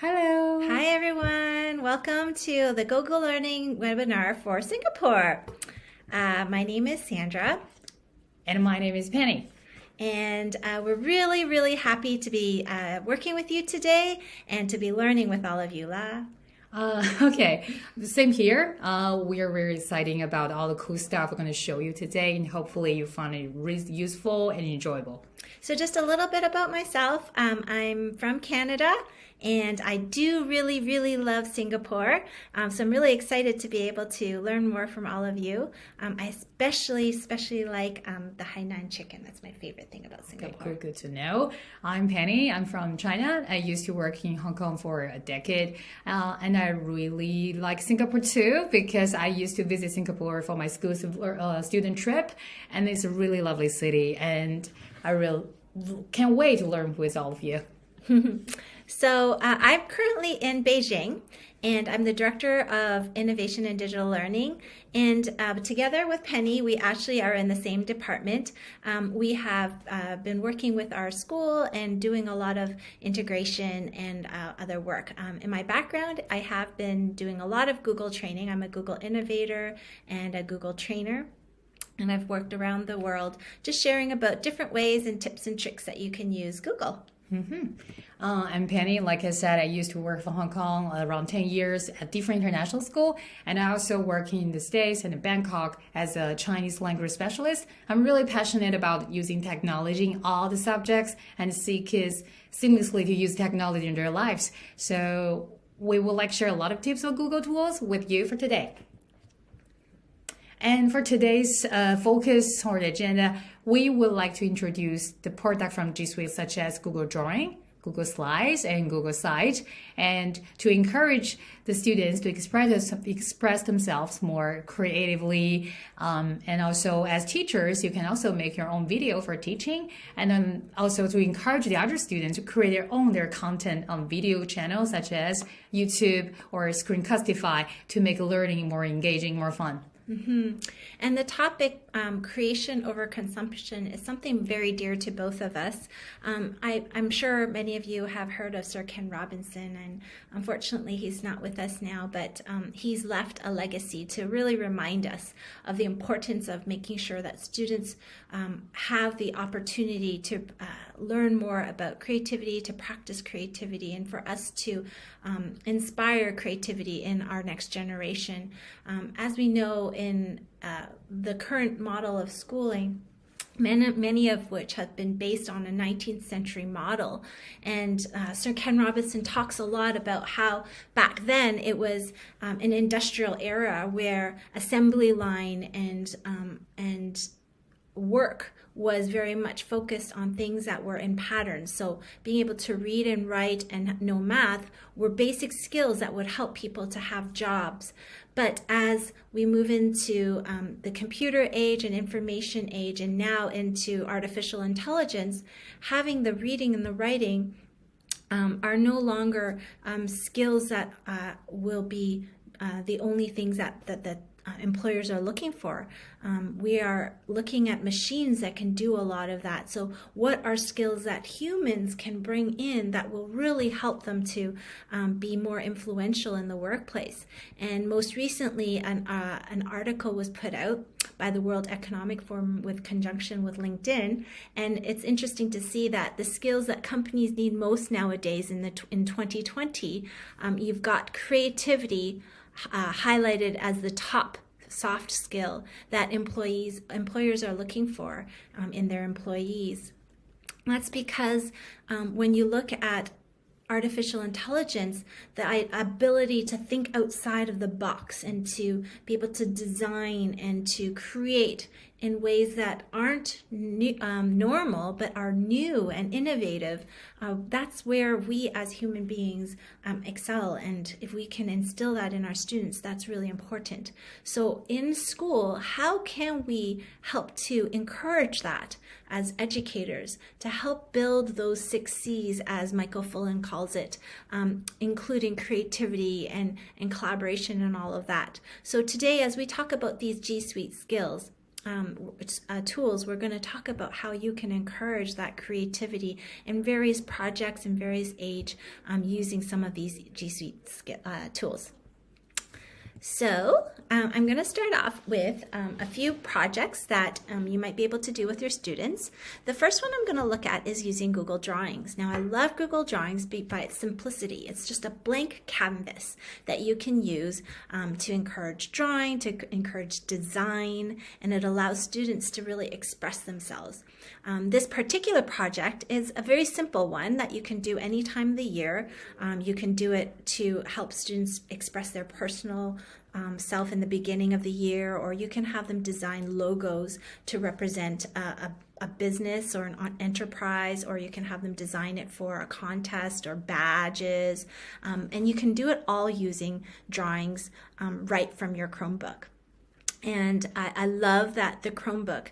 Hello. Hi everyone, welcome to the Google Learning webinar for Singapore. My name is Sandra. And my name is Penny. And we're really happy to be working with you today and to be learning with all of you. Okay, same here. We are very excited about all the cool stuff we're going to show you today, and hopefully you find it really useful and enjoyable. So just a little bit about myself. I'm from Canada, and I do really love Singapore. So I'm really excited to be able to learn more from all of you. I especially like the Hainan chicken. That's my favorite thing about Singapore. Okay, good to know. I'm Penny. I'm from China. I used to work in Hong Kong for a decade, and I really like Singapore too because I used to visit Singapore for my school student trip, and it's a really lovely city, and I really can't wait to learn with all of you. So I'm currently in Beijing, and I'm the Director of Innovation and Digital Learning. And together with Penny, we actually are in the same department. We have been working with our school and doing a lot of integration and other work. In my background, I have been doing a lot of Google training. I'm a Google innovator and a Google trainer. And I've worked around the world just sharing about different ways and tips and tricks that you can use Google. I'm Penny. Like I said, I used to work for Hong Kong around 10 years at different international school, and I also work in the States and in Bangkok as a Chinese language specialist. I'm really passionate about using technology in all the subjects and see kids seamlessly to use technology in their lives. So we will share a lot of tips on Google tools with you for today. And for today's focus or the agenda, we would like to introduce the product from G Suite such as Google Drawing, Google Slides, and Google Sites, and to encourage the students to express themselves more creatively. And also as teachers, you can also make your own video for teaching, and then also to encourage the other students to create their content on video channels such as YouTube or Screencastify to make learning more engaging, more fun. And the topic, creation over consumption, is something very dear to both of us. I'm sure many of you have heard of Sir Ken Robinson, and unfortunately he's not with us now, but he's left a legacy to really remind us of the importance of making sure that students have the opportunity to learn more about creativity, to practice creativity, and for us to inspire creativity in our next generation. As we know, in the current model of schooling, many of which have been based on a 19th century model. And Sir Ken Robinson talks a lot about how back then it was an industrial era where assembly line and work was very much focused on things that were in patterns. So being able to read and write and know math were basic skills that would help people to have jobs. But as we move into the computer age and information age, and now into artificial intelligence, having the reading and the writing are no longer skills that will be the only things that employers are looking for. We are looking at machines that can do a lot of that. So what are skills that humans can bring in that will really help them to be more influential in the workplace? And most recently, an article was put out by the World Economic Forum with conjunction with LinkedIn, and it's interesting to see that the skills that companies need most nowadays in 2020, you've got creativity highlighted as the top soft skill that employers are looking for in their employees. That's because when you look at artificial intelligence, the ability to think outside of the box and to be able to design and to create in ways that aren't normal but are new and innovative, that's where we as human beings excel. And if we can instill that in our students, that's really important. So in school, how can we help to encourage that as educators, to help build those 6 C's, as Michael Fullan calls it, including creativity and collaboration and all of that. So today, as we talk about these G Suite skills, tools, we're going to talk about how you can encourage that creativity in various projects in various age using some of these G Suite tools. So I'm going to start off with a few projects that you might be able to do with your students. The first one I'm going to look at is using Google Drawings. Now I love Google Drawings by its simplicity. It's just a blank canvas that you can use to encourage drawing, to encourage design, and it allows students to really express themselves. This particular project is a very simple one that you can do any time of the year. You can do it to help students express their personal self in the beginning of the year, or you can have them design logos to represent a business or an enterprise, or you can have them design it for a contest or badges, and you can do it all using drawings right from your Chromebook. And I love that the Chromebook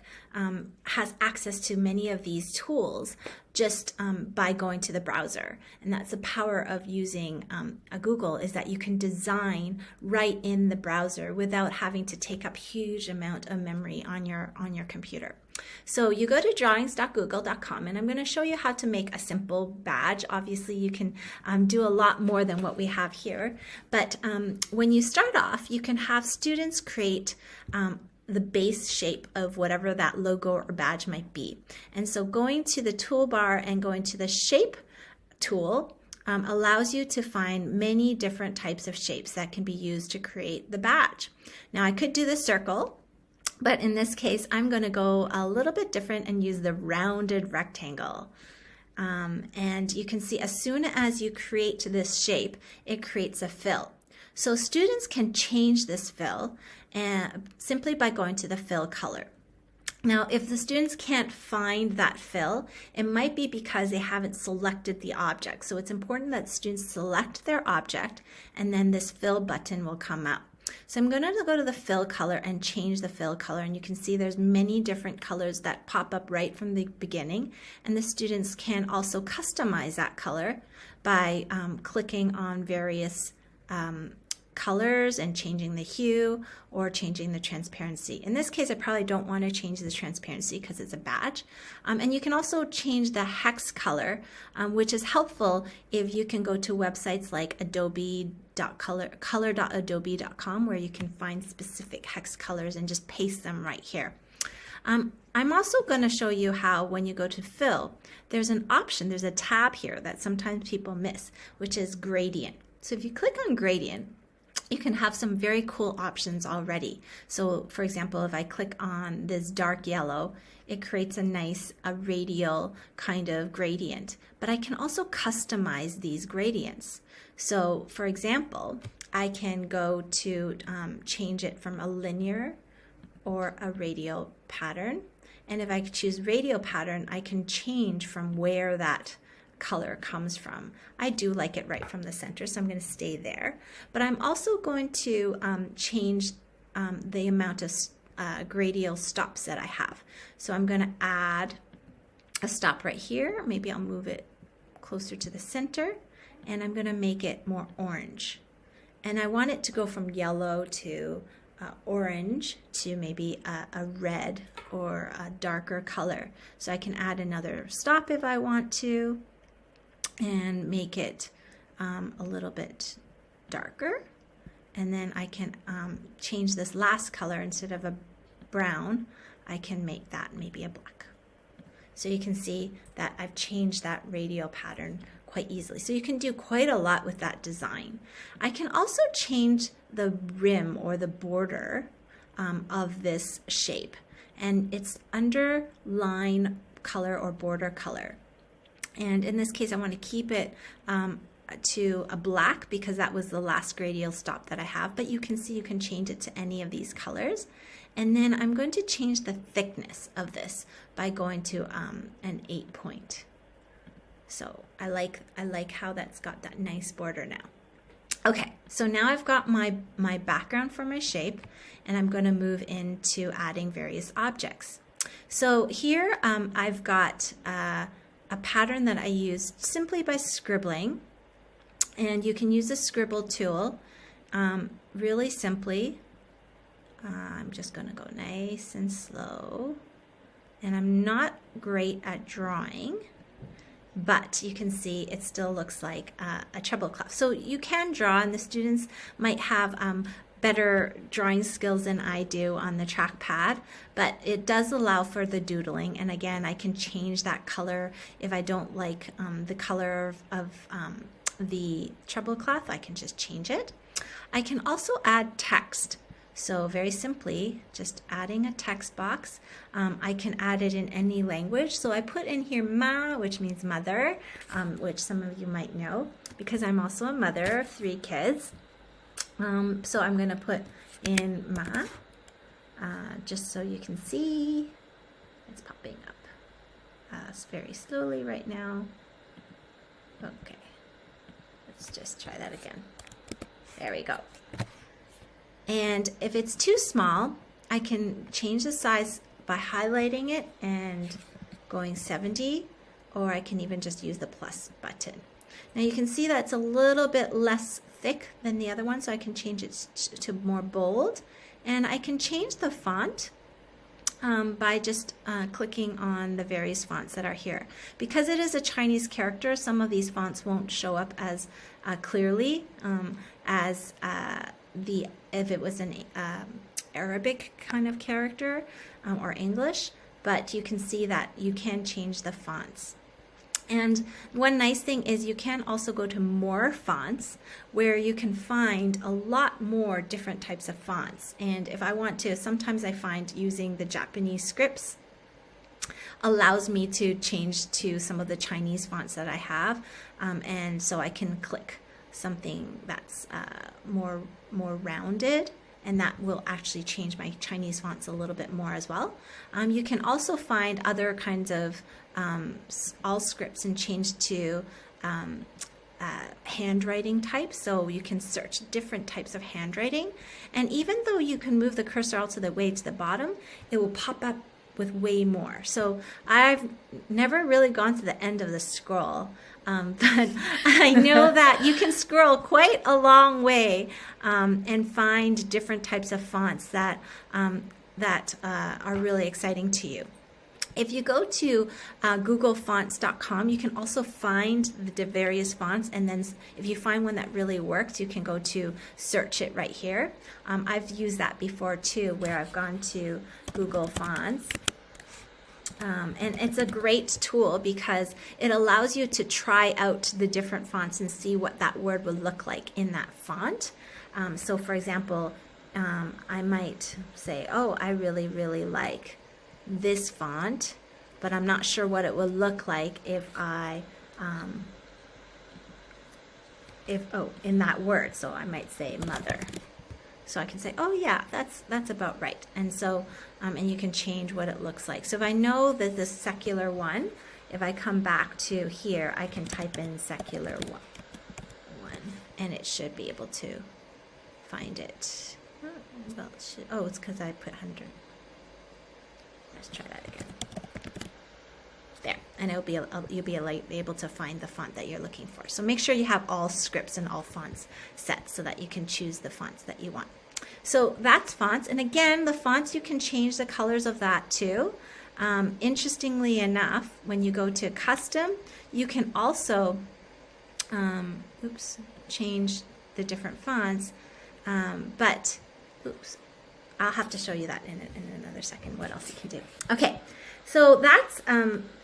has access to many of these tools just by going to the browser. And that's the power of using a Google, is that you can design right in the browser without having to take up huge amount of memory on your computer. So you go to drawings.google.com, and I'm going to show you how to make a simple badge. Obviously, you can do a lot more than what we have here. But when you start off, you can have students create the base shape of whatever that logo or badge might be. And so going to the toolbar and going to the shape tool allows you to find many different types of shapes that can be used to create the badge. Now I could do the circle, but in this case, I'm going to go a little bit different and use the rounded rectangle. And you can see as soon as you create this shape, it creates a fill. So students can change this fill simply by going to the fill color. Now, if the students can't find that fill, it might be because they haven't selected the object. So it's important that students select their object, and then this fill button will come up. So I'm going to go to the fill color and change the fill color, and you can see there's many different colors that pop up right from the beginning, and the students can also customize that color by clicking on various colors and changing the hue or changing the transparency. In this case, I probably don't want to change the transparency because it's a badge. And you can also change the hex color, which is helpful if you can go to websites like color.adobe.com, where you can find specific hex colors and just paste them right here. I'm also going to show you how when you go to fill, there's an option, there's a tab here that sometimes people miss, which is gradient. So if you click on gradient, you can have some very cool options already. So for example, if I click on this dark yellow, it creates a nice radial kind of gradient. But I can also customize these gradients. So for example, I can go to change it from a linear or a radial pattern. And if I choose radial pattern, I can change from where that color comes from. I do like it right from the center, so I'm going to stay there. But I'm also going to change the amount of gradial stops that I have. So I'm going to add a stop right here. Maybe I'll move it closer to the center, and I'm going to make it more orange. And I want it to go from yellow to orange to maybe a red or a darker color. So I can add another stop if I want to, and make it a little bit darker. And then I can change this last color. Instead of a brown, I can make that maybe a black. So you can see that I've changed that radial pattern quite easily. So you can do quite a lot with that design. I can also change the rim or the border of this shape, and it's under line color or border color. And in this case, I want to keep it to a black because that was the last radial stop that I have, but you can see you can change it to any of these colors. And then I'm going to change the thickness of this by going to an 8 point. So I like how that's got that nice border now. Okay, so now I've got my background for my shape, and I'm going to move into adding various objects. So here I've got a pattern that I used simply by scribbling, and you can use the scribble tool really simply I'm just going to go nice and slow. And I'm not great at drawing, but you can see it still looks like a treble clef. So you can draw, and the students might have better drawing skills than I do on the trackpad, but it does allow for the doodling. And again, I can change that color. If I don't like the color of the treble clef, I can just change it. I can also add text. So very simply, just adding a text box. I can add it in any language. So I put in here ma, which means mother, which some of you might know, because I'm also a mother of 3 kids. So I'm going to put in ma, just so you can see. It's popping up very slowly right now. Okay, let's just try that again. There we go. And if it's too small, I can change the size by highlighting it and going 70, or I can even just use the plus button. Now you can see that it's a little bit less thick than the other one, so I can change it to more bold. And I can change the font by just clicking on the various fonts that are here. Because it is a Chinese character, some of these fonts won't show up as clearly as if it was an Arabic kind of character or English, but you can see that you can change the fonts. And one nice thing is you can also go to more fonts, where you can find a lot more different types of fonts. And if I want to, sometimes I find using the Japanese scripts allows me to change to some of the Chinese fonts that I have, and so I can click something that's more rounded, and that will actually change my Chinese fonts a little bit more as well. You can also find other kinds of all scripts and change to handwriting types, so you can search different types of handwriting. And even though you can move the cursor all the way to the bottom, it will pop up with way more. So I've never really gone to the end of the scroll, but I know that you can scroll quite a long way and find different types of fonts that are really exciting to you. If you go to googlefonts.com, you can also find the various fonts, and then if you find one that really works, you can go to search it right here. I've used that before too, where I've gone to Google Fonts. And it's a great tool because it allows you to try out the different fonts and see what that word would look like in that font. So for example, I might say, oh, I really, really like this font, but I'm not sure what it would look like if I, in that word. So I might say mother. So I can say, oh yeah, that's about right. And so, and you can change what it looks like. So if I know that the secular one, if I come back to here, I can type in secular one, and it should be able to find it. Oh, it's because I put 100. Let's try that again. There, and you'll be able to find the font that you're looking for. So make sure you have all scripts and all fonts set so that you can choose the fonts that you want. So that's fonts, and again, the fonts, you can change the colors of that too. Interestingly enough, when you go to custom, you can also change the different fonts, but I'll have to show you that in another second, what else you can do. Okay, so that's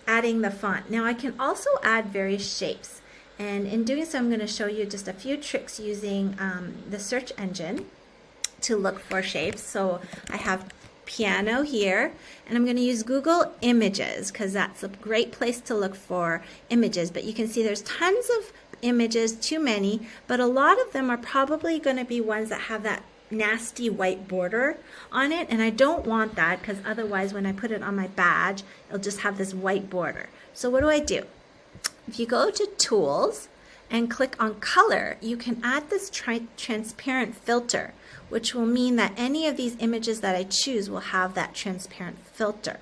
adding the font. Now I can also add various shapes, and in doing so I'm going to show you just a few tricks using the search engine to look for shapes. So I have piano here, and I'm going to use Google Images because that's a great place to look for images, but you can see there's tons of images, too many, but a lot of them are probably going to be ones that have that nasty white border on it, and I don't want that because otherwise when I put it on my badge it'll just have this white border. So what do? If you go to Tools and click on Color, you can add this transparent filter, which will mean that any of these images that I choose will have that transparent filter.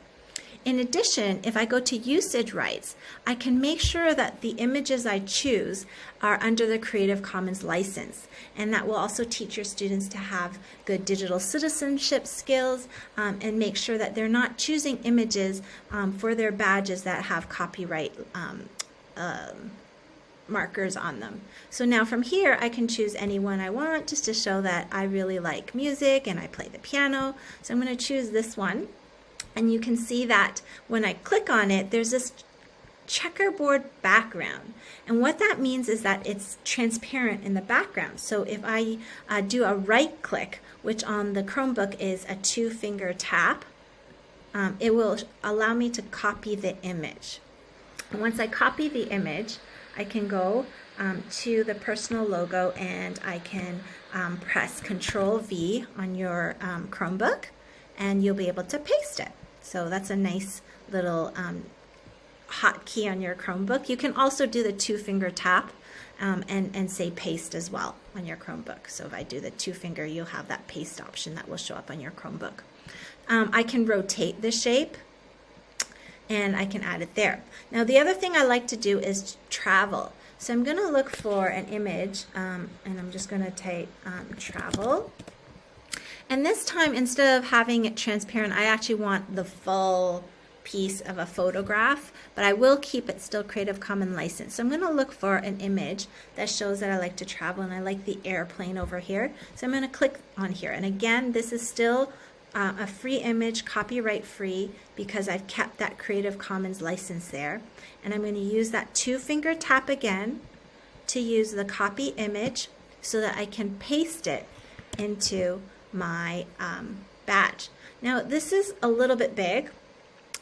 In addition, if I go to usage rights, I can make sure that the images I choose are under the Creative Commons license. And that will also teach your students to have good digital citizenship skills and make sure that they're not choosing images for their badges that have copyright markers on them. So now from here I can choose any one I want, just to show that I really like music and I play the piano. So I'm going to choose this one, and you can see that when I click on it, there's this checkerboard background, and what that means is that it's transparent in the background. So if I do a right click, which on the Chromebook is a 2-finger tap, it will allow me to copy the image. And once I copy the image, I can go to the personal logo, and I can press Control V on your Chromebook, and you'll be able to paste it. So that's a nice little hotkey on your Chromebook. You can also do the 2-finger tap and say paste as well on your Chromebook. So if I do the 2-finger, you'll have that paste option that will show up on your Chromebook. I can rotate the shape, and I can add it there. Now the other thing I like to do is travel. So I'm going to look for an image, and I'm just going to type travel. And this time, instead of having it transparent, I actually want the full piece of a photograph, but I will keep it still Creative Commons license. So I'm going to look for an image that shows that I like to travel, and I like the airplane over here. So I'm going to click on here. And again, this is still a free image, copyright free, because I've kept that Creative Commons license there. And I'm going to use that 2-finger tap again to use the copy image so that I can paste it into my badge. Now this is a little bit big,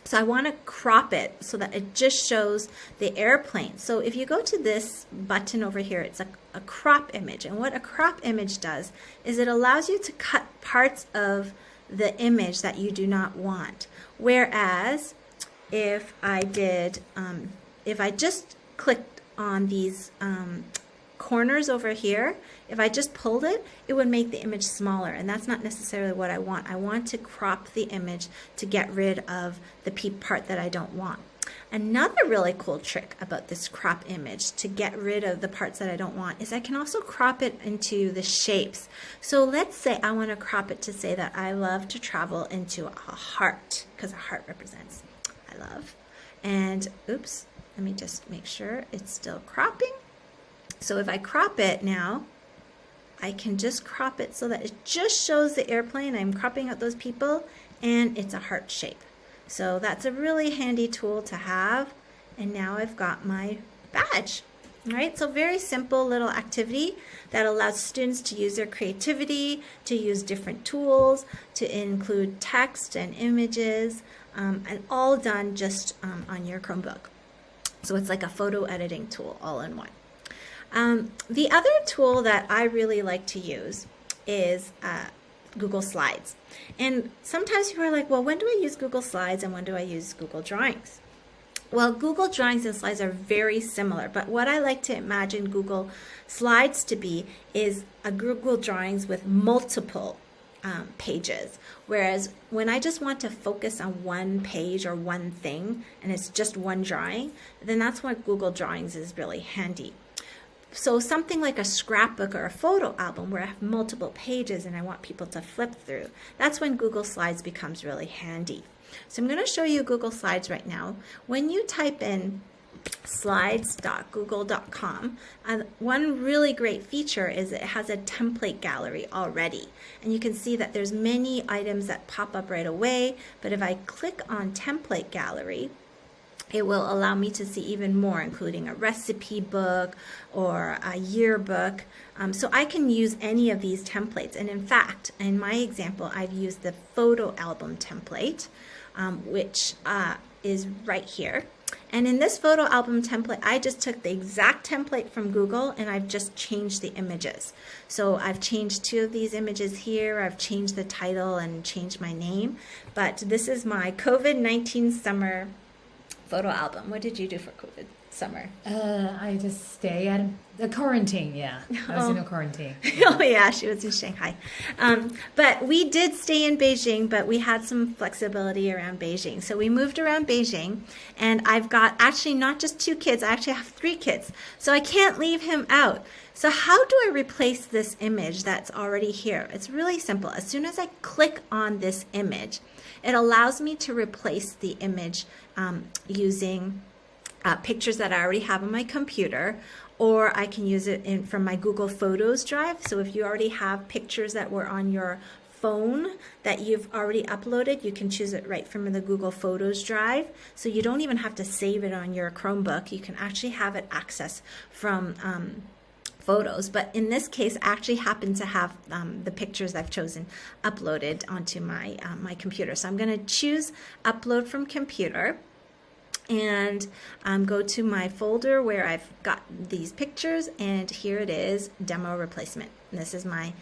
so I want to crop it so that it just shows the airplane. So if you go to this button over here, it's a crop image. And what a crop image does is it allows you to cut parts of the image that you do not want. Whereas if I did, if I just clicked on these corners over here, if I just pulled it, it would make the image smaller, and that's not necessarily what I want. I want to crop the image to get rid of the part that I don't want. Another really cool trick about this crop image to get rid of the parts that I don't want is I can also crop it into the shapes. So let's say I want to crop it to say that I love to travel into a heart, because a heart represents I love. And oops, let me just make sure it's still cropping. So if I crop it now, I can just crop it so that it just shows the airplane. I'm cropping out those people, and it's a heart shape. So that's a really handy tool to have. And now I've got my badge. All right, so very simple little activity that allows students to use their creativity, to use different tools, to include text and images, and all done just on your Chromebook. So it's like a photo editing tool all in one. The other tool that I really like to use is Google Slides. And sometimes people are like, well, when do I use Google Slides and when do I use Google Drawings? Well, Google Drawings and Slides are very similar, but what I like to imagine Google Slides to be is a Google Drawings with multiple pages. Whereas when I just want to focus on one page or one thing, and it's just one drawing, then that's why Google Drawings is really handy. So something like a scrapbook or a photo album where I have multiple pages and I want people to flip through, that's when Google Slides becomes really handy. So I'm going to show you Google Slides right now. When you type in slides.google.com, one really great feature is it has a template gallery already. And you can see that there's many items that pop up right away, but if I click on template gallery, it will allow me to see even more, including a recipe book or a yearbook. So I can use any of these templates. And in fact, in my example, I've used the photo album template, which is right here. And in this photo album template, I just took the exact template from Google and I've just changed the images. So I've changed 2 of these images here. I've changed the title and changed my name. But this is my COVID-19 summer photo album. What did you do for COVID summer? I just stay at the quarantine. Yeah, I was in a quarantine. Oh yeah, she was in Shanghai. But we did stay in Beijing, but we had some flexibility around Beijing. So we moved around Beijing, and I've got actually not just 2 kids, I actually have 3 kids. So I can't leave him out. So how do I replace this image that's already here? It's really simple. As soon as I click on this image, it allows me to replace the image using pictures that I already have on my computer, or I can use it from my Google Photos drive. So if you already have pictures that were on your phone that you've already uploaded, you can choose it right from the Google Photos drive. So you don't even have to save it on your Chromebook. You can actually have it accessed from Photos. But in this case, I actually happen to have the pictures I've chosen uploaded onto my computer. So I'm going to choose Upload from Computer, and go to my folder where I've got these pictures, and here it is, Demo Replacement. And this is my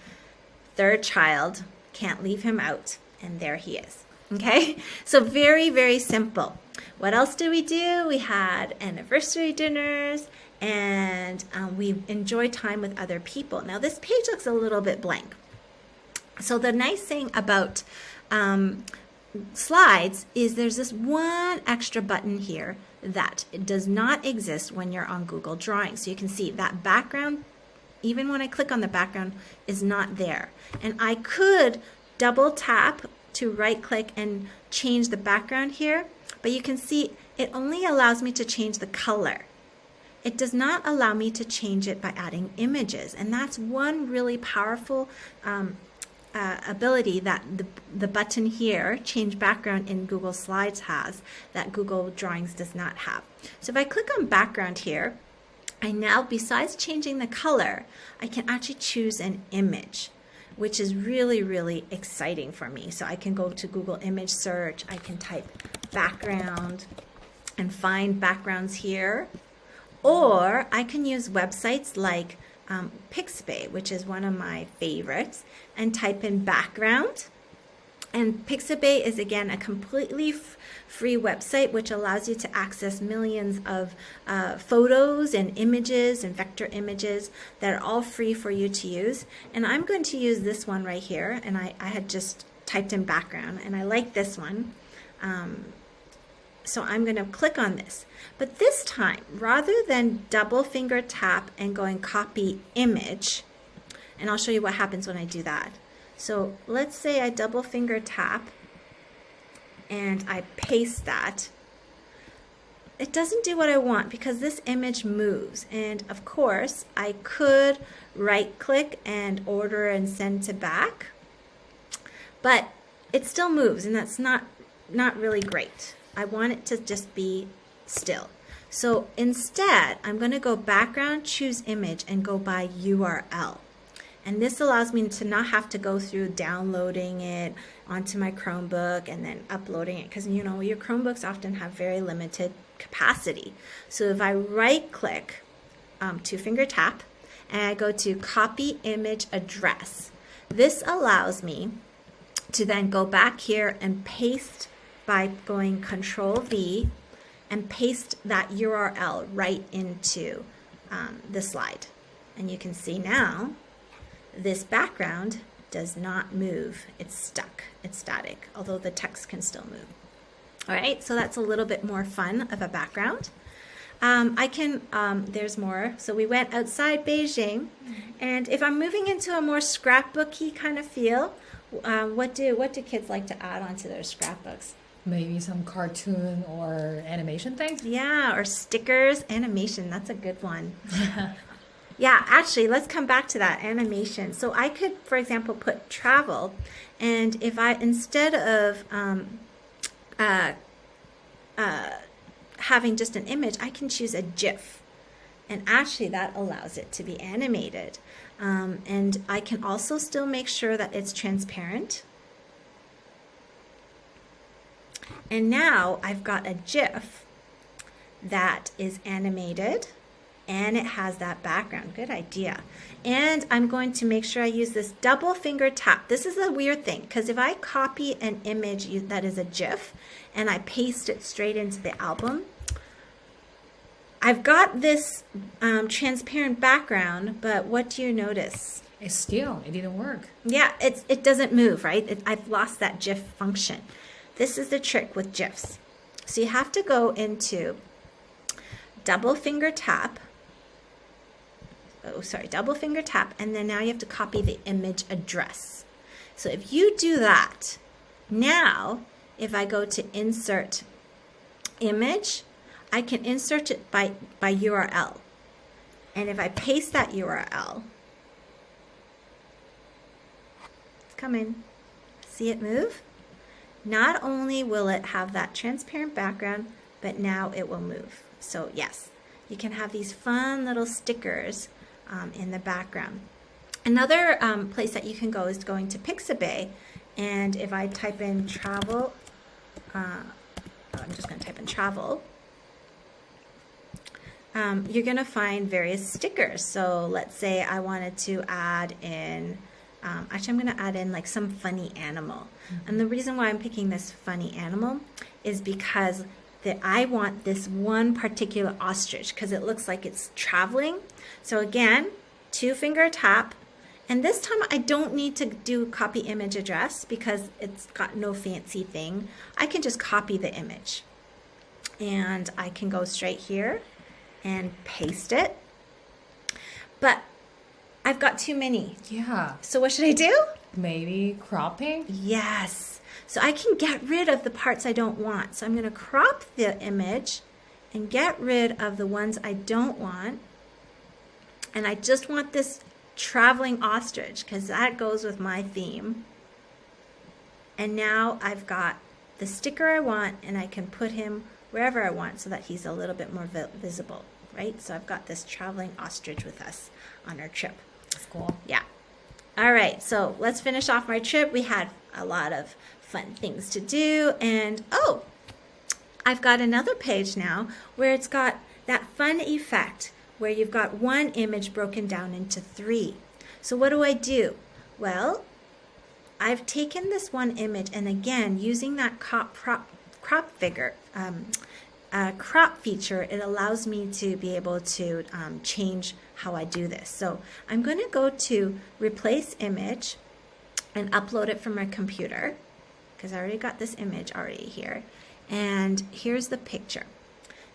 3rd child, can't leave him out, and there he is. Okay, so very, very simple. What else did we do? We had anniversary dinners, and we enjoyed time with other people. Now this page looks a little bit blank. So the nice thing about slides is there's this one extra button here that does not exist when you're on Google Drawings. So you can see that background, even when I click on the background, is not there. And I could double tap to right click and change the background here, but you can see it only allows me to change the color. It does not allow me to change it by adding images, and that's one really powerful ability that the button here, Change Background, in Google Slides has that Google Drawings does not have. So if I click on background here, I now, besides changing the color, I can actually choose an image, which is really, really exciting for me. So I can go to Google Image Search, I can type background and find backgrounds here, or I can use websites like Pixabay, which is one of my favorites, and type in background. And Pixabay is, again, a completely free website which allows you to access millions of photos and images and vector images that are all free for you to use. And I'm going to use this one right here, and I had just typed in background, and I like this one. So I'm going to click on this. But this time, rather than double finger tap and going copy image, and I'll show you what happens when I do that. So let's say I double finger tap and I paste that. It doesn't do what I want because this image moves. And of course, I could right click and order and send to back, but it still moves, and that's not really great. I want it to just be still. So instead, I'm going to go background, choose image, and go by URL. And this allows me to not have to go through downloading it onto my Chromebook and then uploading it, because you know your Chromebooks often have very limited capacity. So if I right click, 2-finger tap, and I go to copy image address, this allows me to then go back here and paste by going Control V and paste that URL right into the slide. And you can see now this background does not move. It's stuck. It's static, although the text can still move. All right, so that's a little bit more fun of a background. There's more. So we went outside Beijing, and if I'm moving into a more scrapbooky kind of feel, what do kids like to add onto their scrapbooks? Maybe some cartoon or animation things? Yeah, or stickers. Animation, that's a good one. Yeah, actually, let's come back to that animation. So I could, for example, put travel, and if I, instead of having just an image, I can choose a GIF. And actually, that allows it to be animated. And I can also still make sure that it's transparent. And now I've got a GIF that is animated, and it has that background. Good idea. And I'm going to make sure I use this double finger tap. This is a weird thing, because if I copy an image that is a GIF and I paste it straight into the album, I've got this transparent background, but what do you notice? It didn't work. Yeah, it doesn't move, right? I've lost that GIF function. This is the trick with GIFs. So you have to go into double finger tap, and then now you have to copy the image address. So if you do that, now if I go to insert image, I can insert it by URL. And if I paste that URL, it's coming. See it move? Not only will it have that transparent background, but now it will move. So yes, you can have these fun little stickers in the background. Another place that you can go is going to Pixabay, and if I type in travel, I'm just going to type in travel, you're going to find various stickers. So let's say I wanted to add in, actually I'm going to add in like some funny animal. And the reason why I'm picking this funny animal is because I want this one particular ostrich because it looks like it's traveling. So again, 2-finger tap. And this time I don't need to do copy image address because it's got no fancy thing. I can just copy the image. And I can go straight here and paste it. But I've got too many. Yeah. So what should I do? Maybe cropping? Yes. So I can get rid of the parts I don't want. So I'm going to crop the image and get rid of the ones I don't want. And I just want this traveling ostrich because that goes with my theme. And now I've got the sticker I want, and I can put him wherever I want so that he's a little bit more visible, right? So I've got this traveling ostrich with us on our trip. That's cool. Yeah. All right, so let's finish off my trip. We had a lot of fun things to do, and oh, I've got another page now where it's got that fun effect where you've got one image broken down into 3. So what do? Well, I've taken this one image, and again, using that crop feature, it allows me to be able to change how I do this. So I'm going to go to replace image and upload it from my computer because I already got this image already here. And here's the picture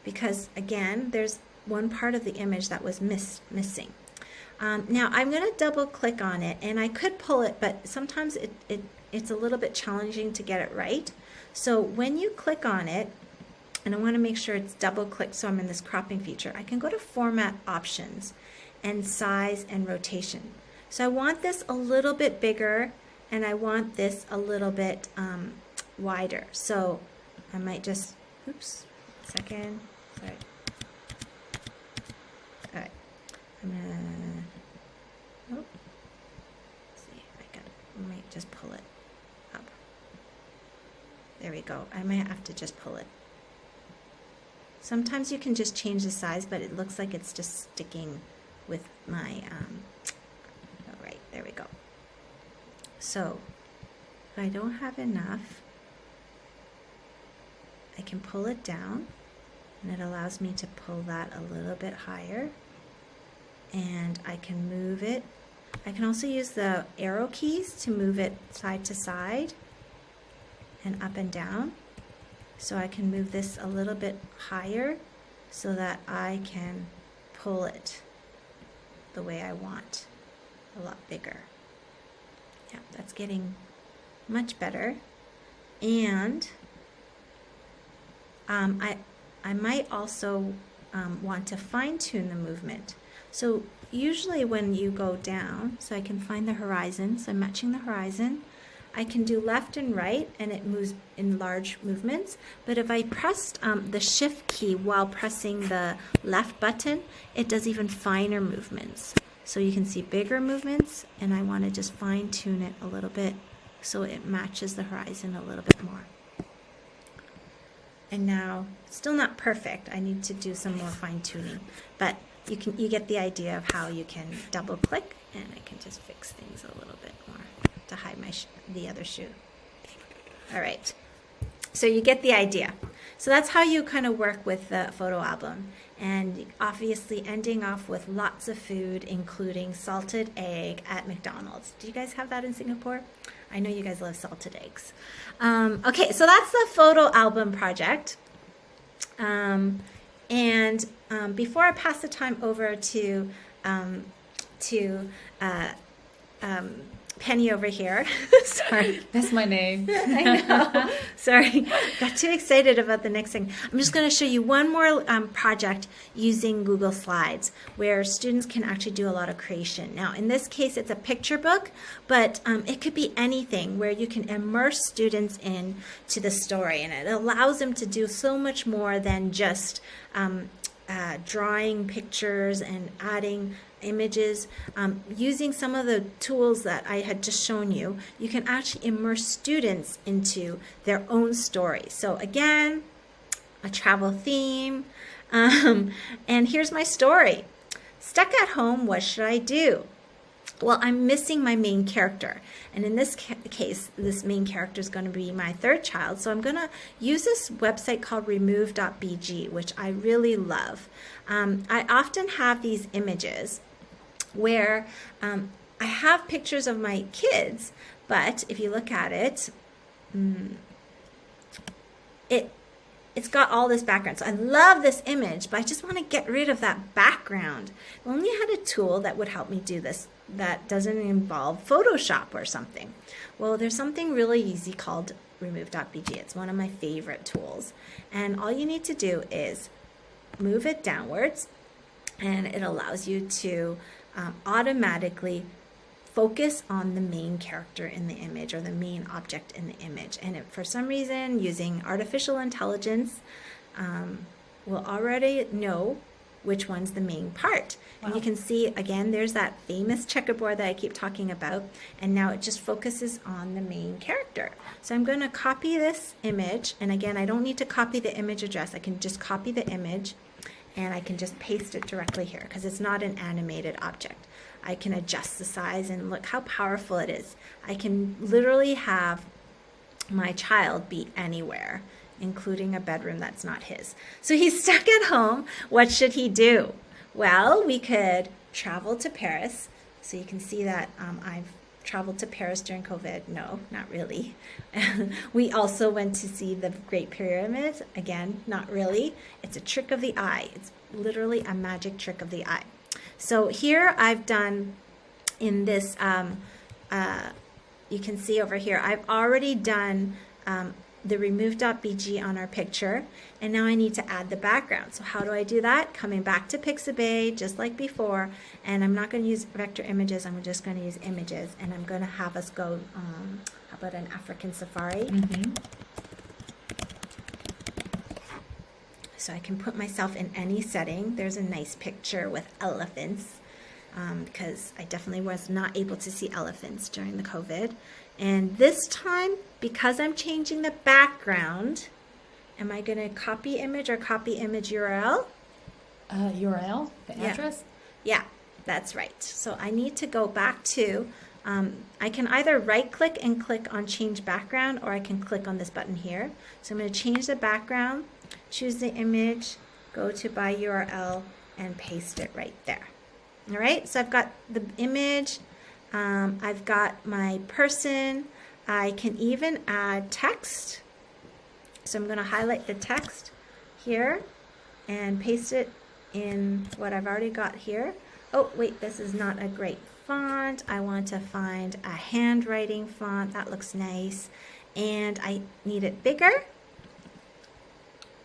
because again, there's one part of the image that was missing. Now I'm going to double click on it, and I could pull it, but sometimes it's a little bit challenging to get it right. So when you click on it, and I want to make sure it's double clicked so I'm in this cropping feature, I can go to Format Options and Size and Rotation. So I want this a little bit bigger, and I want this a little bit wider. So I might just, oops, second, sorry. All right, I'm gonna, see, I might just pull it up. There we go. I might have to just pull it. Sometimes you can just change the size, but it looks like it's just sticking with my, all right, there we go. So if I don't have enough, I can pull it down, and it allows me to pull that a little bit higher, and I can move it. I can also use the arrow keys to move it side to side and up and down. So I can move this a little bit higher so that I can pull it the way I want, a lot bigger. Yeah, that's getting much better. And I might also want to fine-tune the movement. So usually when you go down, so I can find the horizon, so I'm matching the horizon. I can do left and right, and it moves in large movements. But if I pressed the Shift key while pressing the left button, it does even finer movements. So you can see bigger movements, and I want to just fine tune it a little bit so it matches the horizon a little bit more. And now, still not perfect. I need to do some more fine tuning, but you get the idea of how you can double click, and I can just fix things a little bit more to hide the other shoe. All right, so you get the idea. So that's how you kind of work with the photo album. And obviously ending off with lots of food, including salted egg at McDonald's. Do you guys have that in Singapore? I know you guys love salted eggs. Okay, so that's the photo album project. Before I pass the time over to Penny over here. Sorry. That's my name. I know. Sorry. Got too excited about the next thing. I'm just going to show you one more project using Google Slides where students can actually do a lot of creation. Now, in this case, it's a picture book, but it could be anything where you can immerse students into the story, and it allows them to do so much more than just drawing pictures and adding images. Using some of the tools that I had just shown you, you can actually immerse students into their own story. So again, a travel theme, and here's my story. Stuck at home, what should I do? Well, I'm missing my main character. And in this case, this main character is going to be my third child. So I'm going to use this website called remove.bg, which I really love. I often have these images where I have pictures of my kids, but if you look at it, it's got all this background. So I love this image, but I just want to get rid of that background. I only had a tool that would help me do this that doesn't involve Photoshop or something. Well, there's something really easy called remove.bg. It's one of my favorite tools. And all you need to do is move it downwards, and it allows you to automatically focus on the main character in the image or the main object in the image. And for some reason, using artificial intelligence, will already know which one's the main part. Wow. And you can see, again, there's that famous checkerboard that I keep talking about, and now it just focuses on the main character. So I'm going to copy this image, and again, I don't need to copy the image address. I can just copy the image, and I can just paste it directly here because it's not an animated object. I can adjust the size, and look how powerful it is. I can literally have my child be anywhere, including a bedroom that's not his. So he's stuck at home. What should he do? Well, we could travel to Paris. So you can see that I've traveled to Paris during COVID. No, not really. We also went to see the Great Pyramids. Again, not really. It's a trick of the eye. It's literally a magic trick of the eye. So here I've done in this, you can see over here, I've already done the remove.bg on our picture, and now I need to add the background. So how do I do that? Coming back to Pixabay just like before, and I'm not going to use vector images, I'm just going to use images, and I'm going to have us go, how about an African safari? Mm-hmm. So I can put myself in any setting. There's a nice picture with elephants, because I definitely was not able to see elephants during the COVID. And this time, because I'm changing the background, am I going to copy image or copy image URL? URL, the address? Yeah, that's right. So I need to go back to, I can either right click and click on change background, or I can click on this button here. So I'm going to change the background, choose the image, go to by URL, and paste it right there. All right, so I've got the image, I've got my person, I can even add text. So I'm going to highlight the text here and paste it in what I've already got here. Oh, wait, this is not a great font. I want to find a handwriting font. That looks nice. And I need it bigger.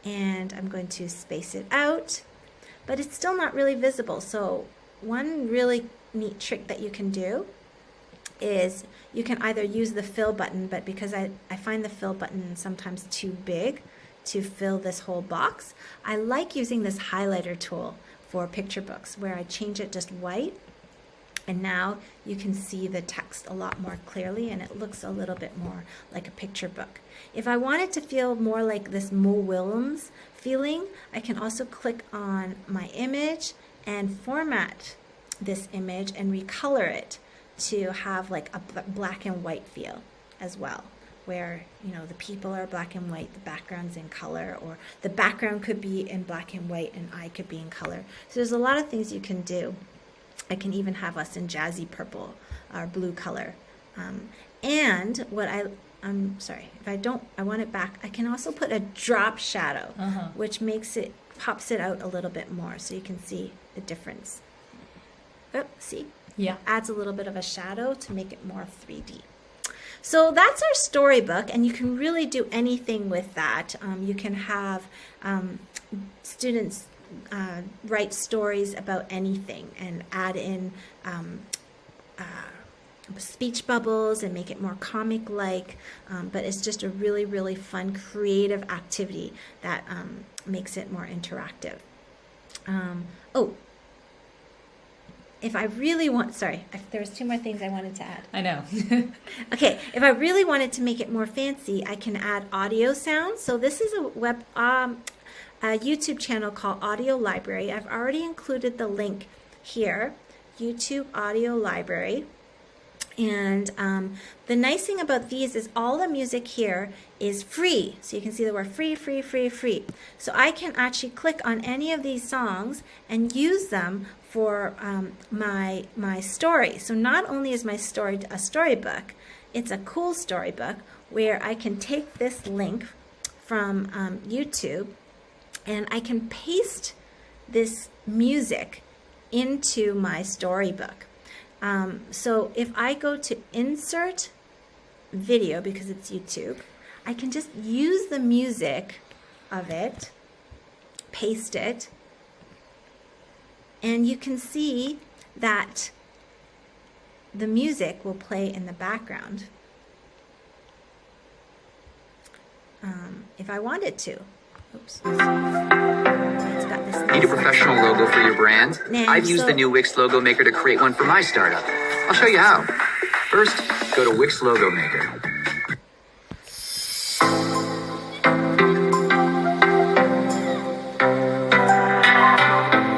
And I'm going to space it out. But it's still not really visible. So one really neat trick that you can do is you can either use the fill button, but because I find the fill button sometimes too big to fill this whole box, I like using this highlighter tool for picture books where I change it just white, and now you can see the text a lot more clearly and it looks a little bit more like a picture book. If I want it to feel more like this Mo Willems feeling, I can also click on my image and format this image and recolor it to have like a black and white feel as well. where, you know, the people are black and white, the background's in color, or the background could be in black and white and I could be in color. So there's a lot of things you can do. I can even have us in jazzy purple or blue color. And what I'm sorry, if I want it back, I can also put a drop shadow, which pops it out a little bit more so you can see the difference. Oh, see? Yeah. Adds a little bit of a shadow to make it more 3D. So that's our storybook, and you can really do anything with that. You can have students write stories about anything and add in speech bubbles and make it more comic-like, but it's just a really, really fun, creative activity that makes it more interactive. If I really want, sorry, there was 2 more things I wanted to add. I know. Okay, if I really wanted to make it more fancy, I can add audio sounds. So this is a YouTube channel called Audio Library. I've already included the link here, YouTube Audio Library. And the nice thing about these is all the music here is free. So you can see the word free, free, free, free. So I can actually click on any of these songs and use them for my story. So not only is my story a storybook, it's a cool storybook where I can take this link from YouTube and I can paste this music into my storybook. So if I go to insert video, because it's YouTube, I can just use the music of it, paste it, and you can see that the music will play in the background if I wanted to. Oops. Need a professional logo for your brand? I've used the new Wix Logo Maker to create one for my startup. I'll show you how. First, go to Wix Logo Maker.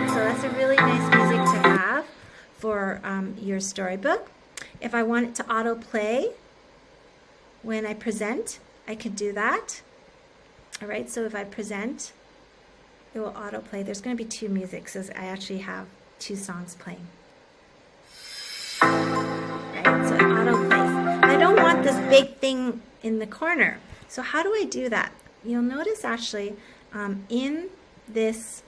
So that's a really nice music to have for your storybook. If I want it to autoplay when I present, I could do that. All right, so if I present, it will autoplay. There's going to be 2 musics, so I actually have 2 songs playing. Right, so it autoplays. I don't want this big thing in the corner. So how do I do that? You'll notice actually in this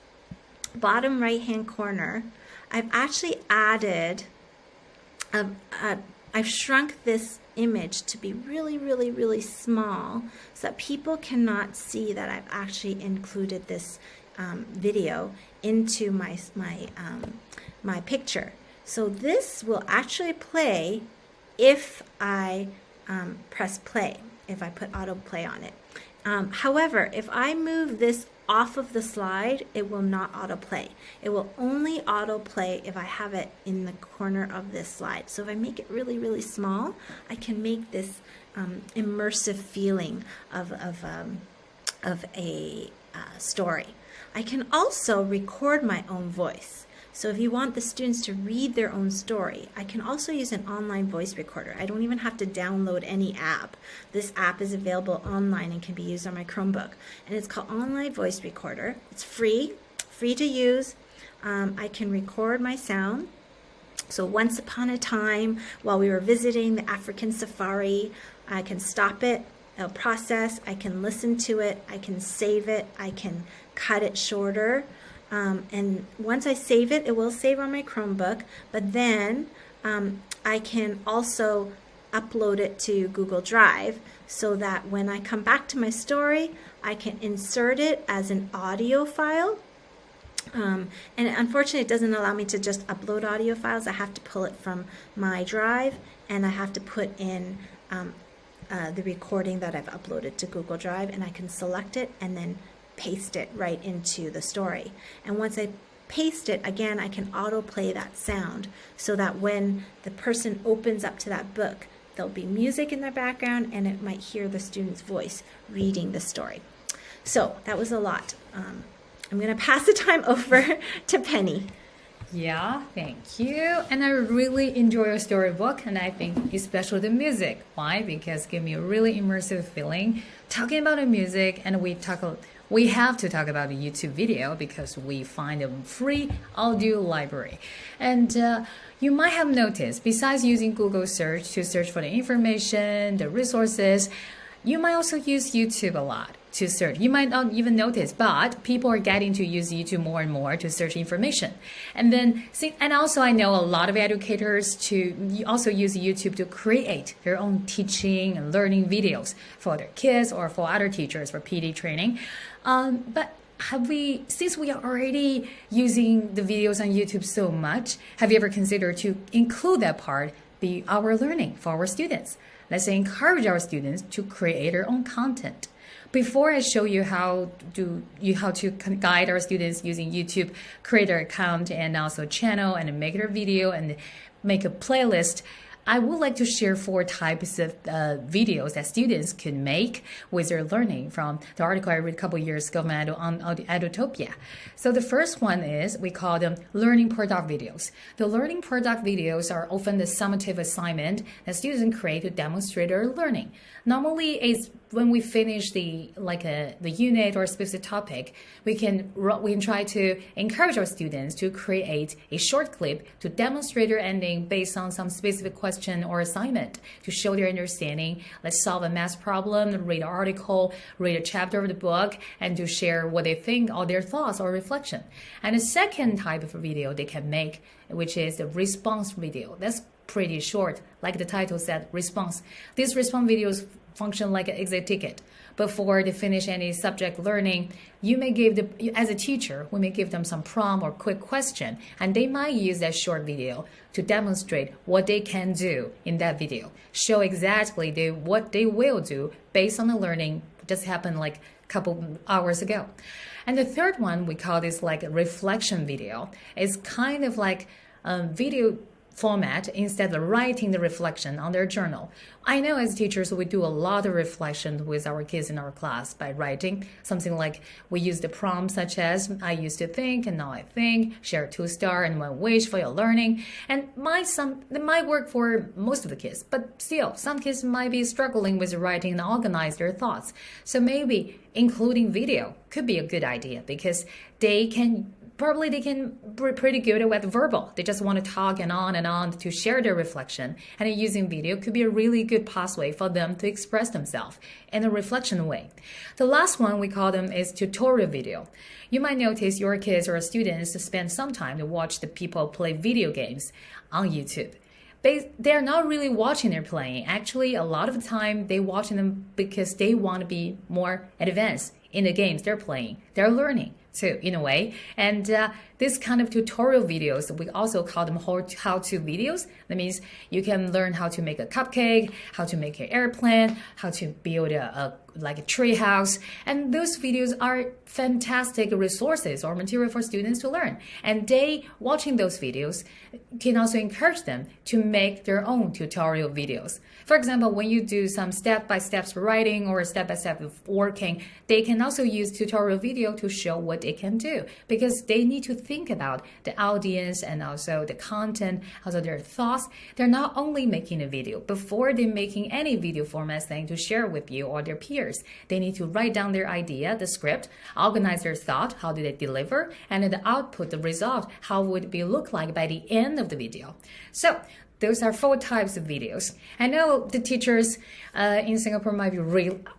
bottom right-hand corner, I've actually added, I've shrunk this image to be really, really, really small so that people cannot see that I've actually included this video into my picture. So this will actually play if I press play, if I put autoplay on it. However, if I move this off of the slide, it will not autoplay. It will only autoplay if I have it in the corner of this slide. So if I make it really, really small, I can make this immersive feeling of a story. I can also record my own voice. So if you want the students to read their own story, I can also use an online voice recorder. I don't even have to download any app. This app is available online and can be used on my Chromebook. And it's called Online Voice Recorder. It's free to use. I can record my sound. So once upon a time, while we were visiting the African safari, I can stop it, it'll process, I can listen to it, I can save it, I can cut it shorter. And once I save it, it will save on my Chromebook, but then I can also upload it to Google Drive so that when I come back to my story, I can insert it as an audio file. And unfortunately, it doesn't allow me to just upload audio files. I have to pull it from my drive, and I have to put in the recording that I've uploaded to Google Drive, and I can select it and then paste it right into the story. And once I paste it, again, I can autoplay that sound so that when the person opens up to that book, there'll be music in the background and it might hear the student's voice reading the story. So that was a lot. I'm going to pass the time over to Penny. Yeah, thank you. And I really enjoy your storybook, and I think especially the music. Why? Because it gives me a really immersive feeling talking about the music, and we have to talk about the YouTube video because we find a free audio library. And you might have noticed, besides using Google search to search for the information, the resources, you might also use YouTube a lot to search. You might not even notice, but people are getting to use YouTube more and more to search information. And then, and also I know a lot of educators to also use YouTube to create their own teaching and learning videos for their kids or for other teachers for PD training. But since we are already using the videos on YouTube so much, have you ever considered to include that part be our learning for our students? Let's encourage our students to create their own content. Before I show you how to guide our students using YouTube, create their account and also channel and make their video and make a playlist, I would like to share 4 types of videos that students can make with their learning from the article I read a couple years ago on Edutopia. So the first one is, we call them learning product videos. The learning product videos are often the summative assignment that students create to demonstrate their learning. Normally, it's when we finish the unit or a specific topic, we can try to encourage our students to create a short clip to demonstrate their ending based on some specific question or assignment to show their understanding. Let's solve a math problem, read an article, read a chapter of the book, and to share what they think or their thoughts or reflection. And the second type of video they can make, which is the response video. That's pretty short, like the title said, response. These response videos function like an exit ticket. Before they finish any subject learning, as a teacher, we may give them some prompt or quick question, and they might use that short video to demonstrate what they can do in that video. Show exactly what they will do based on the learning just happened like a couple hours ago. And the third one, we call this like a reflection video. It's kind of like a video format instead of writing the reflection on their journal. I know as teachers, we do a lot of reflection with our kids in our class by writing something like we use the prompts such as I used to think and now I think, share 2-star and 1 wish for your learning. And it might work for most of the kids, but still some kids might be struggling with writing and organize their thoughts. So maybe including video could be a good idea because they can be pretty good at verbal. They just want to talk and on to share their reflection. And using video could be a really good pathway for them to express themselves in a reflection way. The last one we call them is tutorial video. You might notice your kids or students spend some time to watch the people play video games on YouTube. They're not really watching they're playing. Actually, a lot of the time they watching them because they want to be more advanced in the games they're playing. They're learning too, in a way. And this kind of tutorial videos, we also call them how-to videos. That means you can learn how to make a cupcake, how to make an airplane, how to build a tree house. And those videos are fantastic resources or material for students to learn. And watching those videos can also encourage them to make their own tutorial videos. For example, when you do some step-by-step writing or step-by-step working, they can also use tutorial video to show what they can do because they need to think about the audience and also the content, also their thoughts. They're not only making a video. Before they're making any video format thing to share with you or their peers, they need to write down their idea, the script, organize their thought, how do they deliver, and then the output, the result, how would it look like by the end of the video. So those are 4 types of videos. I know the teachers in Singapore might be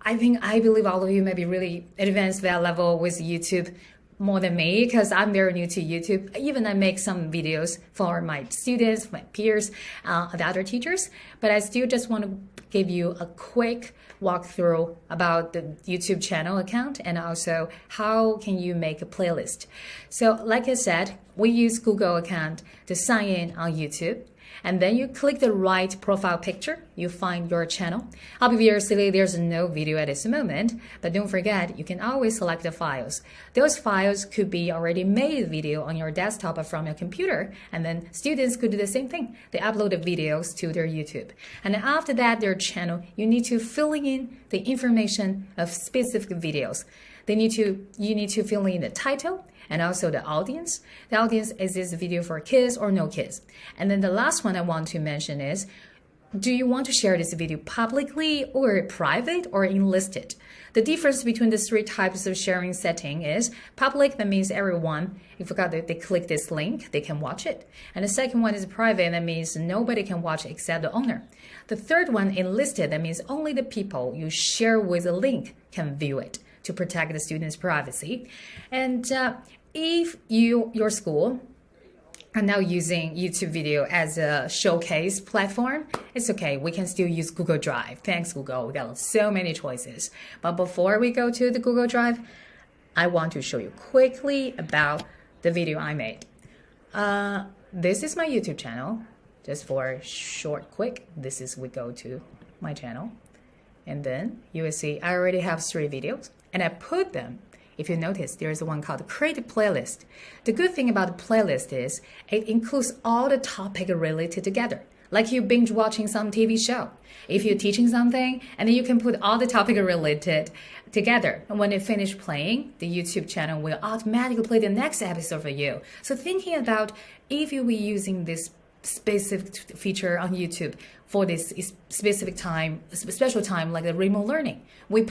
I believe all of you may be really advanced that level with YouTube more than me because I'm very new to YouTube. Even I make some videos for my students, my peers, the other teachers, but I still just want to give you a quick walkthrough about the YouTube channel account and also how can you make a playlist. So like I said, we use Google account to sign in on YouTube. And then you click the right profile picture, you find your channel. I'll be very silly, there's no video at this moment, but don't forget, you can always select the files. Those files could be already made video on your desktop or from your computer, and then students could do the same thing. They upload the videos to their YouTube. And after that, their channel, you need to fill in the information of specific videos. you need to fill in the title and also the audience. The audience, is this video for kids or no kids? And then the last one I want to mention is, do you want to share this video publicly or private or enlisted? The difference between the three types of sharing setting is public, that means everyone, if they click this link, they can watch it. And the second one is private, that means nobody can watch except the owner. The third one, enlisted, that means only the people you share with a link can view it to protect the student's privacy. And if your school are now using YouTube video as a showcase platform, it's okay. We can still use Google Drive. Thanks, Google. There are so many choices. But before we go to the Google Drive, I want to show you quickly about the video I made. This is my YouTube channel. Just for short, quick, we go to my channel. And then you will see I already have 3 videos. And I put them. If you notice, there's one called Create a Playlist. The good thing about the playlist is it includes all the topics related together. Like you binge watching some TV show. If you're teaching something, and then you can put all the topics related together. And when it finish playing, the YouTube channel will automatically play the next episode for you. So thinking about if you were using this specific feature on YouTube for this specific time, special time like the remote learning. We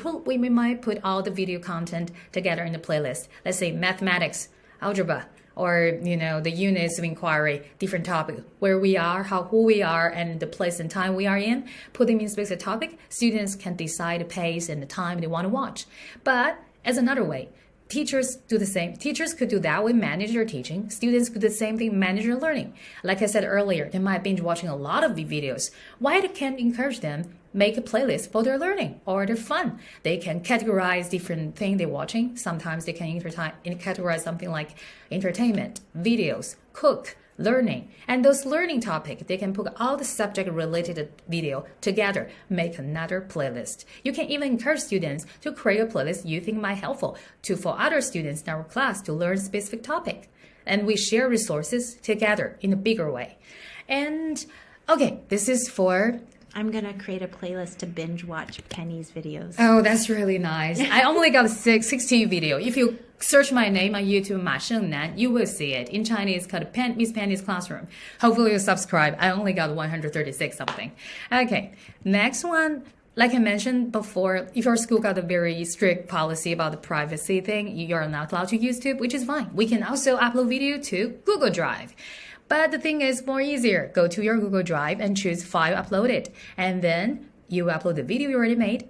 might put all the video content together in the playlist. Let's say mathematics, algebra, or the units of inquiry, different topic, where we are, who we are, and the place and time we are in. Put them in specific topic. Students can decide the pace and the time they want to watch. But as another way, teachers do the same. Teachers could do that with manage their teaching. Students could do the same thing, manage their learning. Like I said earlier, they might binge watching a lot of the videos. Why can't encourage them make a playlist for their learning or their fun? They can categorize different things they're watching. Sometimes they can categorize something like entertainment, videos, cook, learning. And those learning topics, they can put all the subject related video together, make another playlist. You can even encourage students to create a playlist you think might helpful for other students in our class to learn specific topic. And we share resources together in a bigger way. And okay, this is for... I'm going to create a playlist to binge watch Penny's videos. Oh, that's really nice. I only got 16 video. If you search my name on YouTube, Ma Shengnan, you will see it. In Chinese, it's called Miss Penny's Classroom. Hopefully you subscribe. I only got 136 something. Okay, next one. Like I mentioned before, if your school got a very strict policy about the privacy thing, you're not allowed to use YouTube, which is fine. We can also upload video to Google Drive. But the thing is more easier. Go to your Google Drive and choose File Uploaded. And then you upload the video you already made.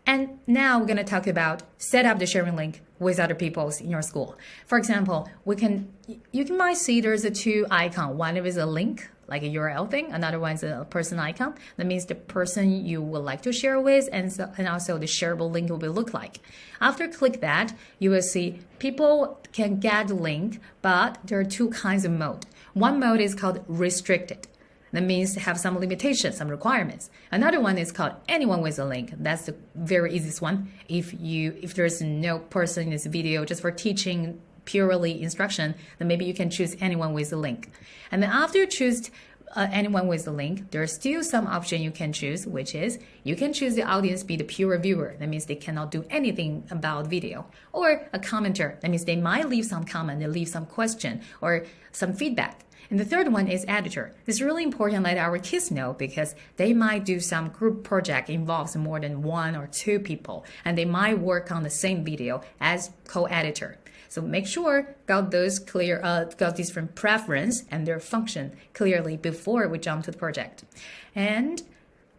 And now we're going to talk about set up the sharing link with other people in your school. For example, you might see there's 2 icons. One is a link, like a URL thing. Another one is a person icon. That means the person you would like to share with, and also the shareable link will look like. After click that, you will see people can get the link, but there are 2 kinds of mode. One mode is called restricted. That means to have some limitations, some requirements. Another one is called anyone with a link. That's the very easiest one. If there's no person in this video just for teaching purely instruction, then maybe you can choose anyone with a link. And then after you choose anyone with the link, there's still some option you can choose, which is you can choose the audience be the pure viewer. That means they cannot do anything about video. Or a commenter. That means they might leave some comment, they leave some question or some feedback. And the third one is editor. It's really important that our kids know because they might do some group project involves more than 1 or 2 people, and they might work on the same video as co-editor. So make sure got those clear, got different preference and their function clearly before we jump to the project. And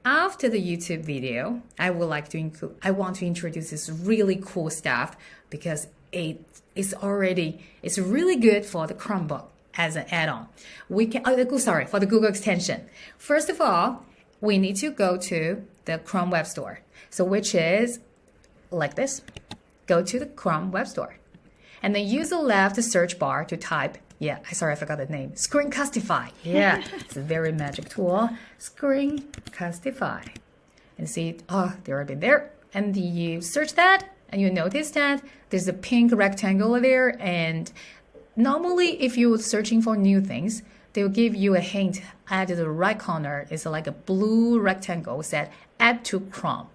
after the YouTube video, I want to introduce this really cool stuff because it's really good for the Chromebook as an add-on. For the Google extension. First of all, we need to go to the Chrome Web Store. So which is like this. Go to the Chrome Web Store. And then use the left search bar to type, I forgot the name, Screencastify. Yeah, it's a very magic tool. Screencastify. And see, they're already there. And you search that, and you notice that there's a pink rectangle there. And normally, if you're searching for new things, they'll give you a hint at the right corner. It's like a blue rectangle said, add to Chrome.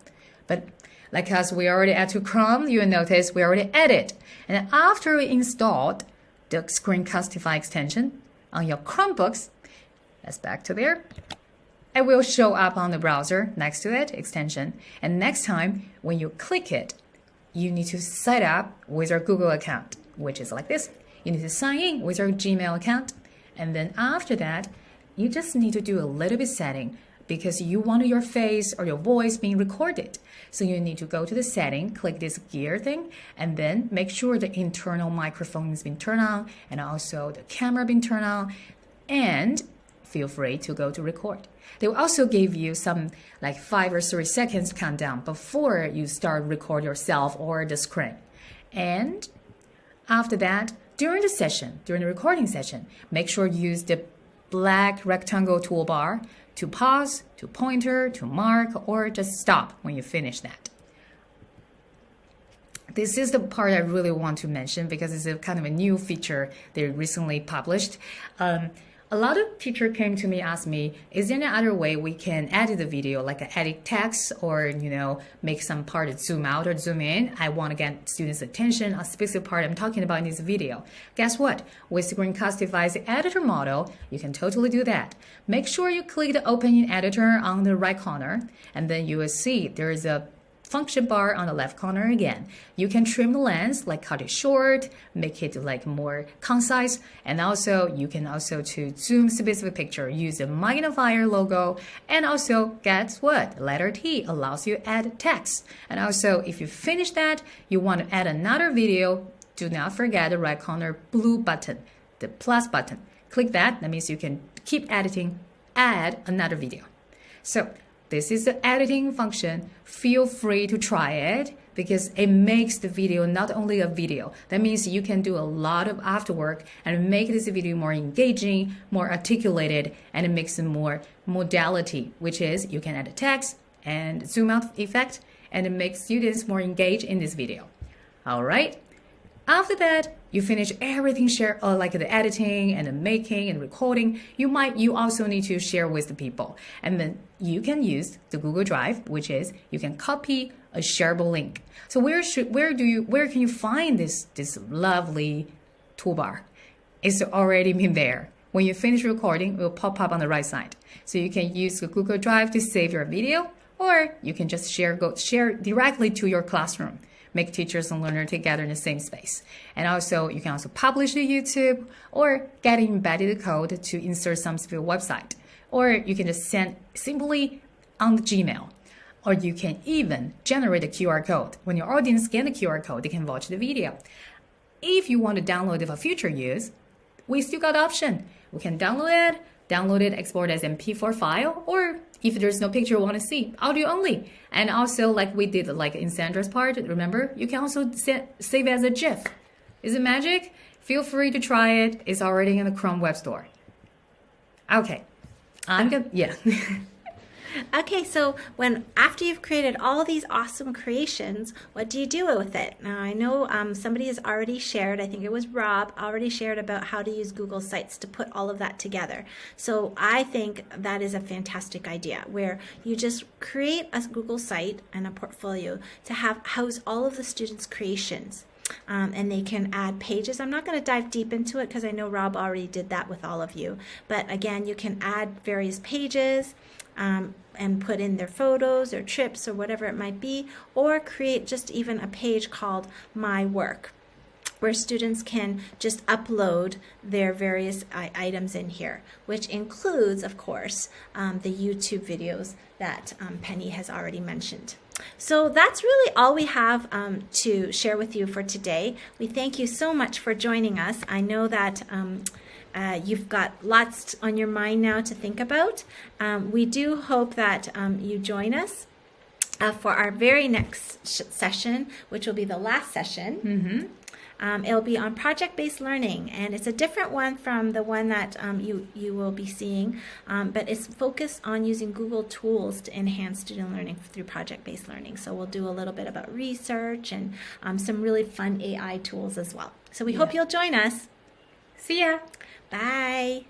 But Like us, we already add to Chrome, you will notice we already added. And after we installed the Screencastify extension on your Chromebooks, let's back to there. It will show up on the browser next to it, extension. And next time, when you click it, you need to set up with your Google account, which is like this. You need to sign in with your Gmail account. And then after that, you just need to do a little bit setting because you want your face or your voice being recorded. So you need to go to the setting, click this gear thing, and then make sure the internal microphone has been turned on and also the camera been turned on, and feel free to go to record. They will also give you some like 5 or 3 seconds countdown before you start record yourself or the screen. And after that, during the recording session, make sure you use the black rectangle toolbar to pause, to pointer, to mark, or just stop when you finish that. This is the part I really want to mention because it's a kind of a new feature they recently published. A lot of teachers came to me, asked me, is there any other way we can edit the video, like edit text or, make some part zoom out or zoom in? I want to get students' attention, a specific part I'm talking about in this video. Guess what? With Screencastify's editor model, you can totally do that. Make sure you click the Open in Editor on the right corner, and then you will see there is a function bar on the left corner again. You can trim the length, like cut it short, make it like more concise, and also you can also to zoom specific picture, use the magnifier logo, and also guess what? Letter T allows you to add text. And also if you finish that, you want to add another video, do not forget the right corner blue button, the plus button. Click that, that means you can keep editing, add another video. So this is the editing function. Feel free to try it because it makes the video not only a video. That means you can do a lot of afterwork and make this video more engaging, more articulated, and it makes it more modality, which is you can add a text and zoom out effect, and it makes students more engaged in this video. All right. After that, you finish everything share like the editing and the making and recording. You also need to share with the people, and then you can use the Google Drive, which is you can copy a shareable link. So where can you find this lovely toolbar? It's already been there. When you finish recording, it will pop up on the right side. So you can use the Google Drive to save your video, or you can just share directly to your classroom. Make teachers and learners together in the same space. And also, you can also publish to YouTube or get embedded code to insert some specific website. Or you can just send simply on the Gmail. Or you can even generate a QR code. When your audience scan the QR code, they can watch the video. If you want to download it for future use, we still got the option. We can download it, export as MP4 file, or if there's no picture you want to see, audio only. And also, like we did like in Sandra's part, remember, you can also save as a GIF. Is it magic? Feel free to try it. It's already in the Chrome Web Store. Okay. Yeah. Okay, so after you've created all these awesome creations, what do you do with it? Now, I know somebody has already shared, I think it was Rob, already shared about how to use Google Sites to put all of that together. So I think that is a fantastic idea, where you just create a Google site and a portfolio to house all of the students' creations. And they can add pages. I'm not going to dive deep into it because I know Rob already did that with all of you. But again, you can add various pages and put in their photos or trips or whatever it might be, or create just even a page called My Work, where students can just upload their various items in here, which includes, of course, the YouTube videos that Penny has already mentioned. So that's really all we have to share with you for today. We thank you so much for joining us. I know that you've got lots on your mind now to think about. We do hope that you join us for our very next session, which will be the last session. Mm-hmm. It'll be on project-based learning, and it's a different one from the one that you will be seeing, but it's focused on using Google tools to enhance student learning through project-based learning. So we'll do a little bit about research and some really fun AI tools as well. So we hope you'll join us. See ya. Bye.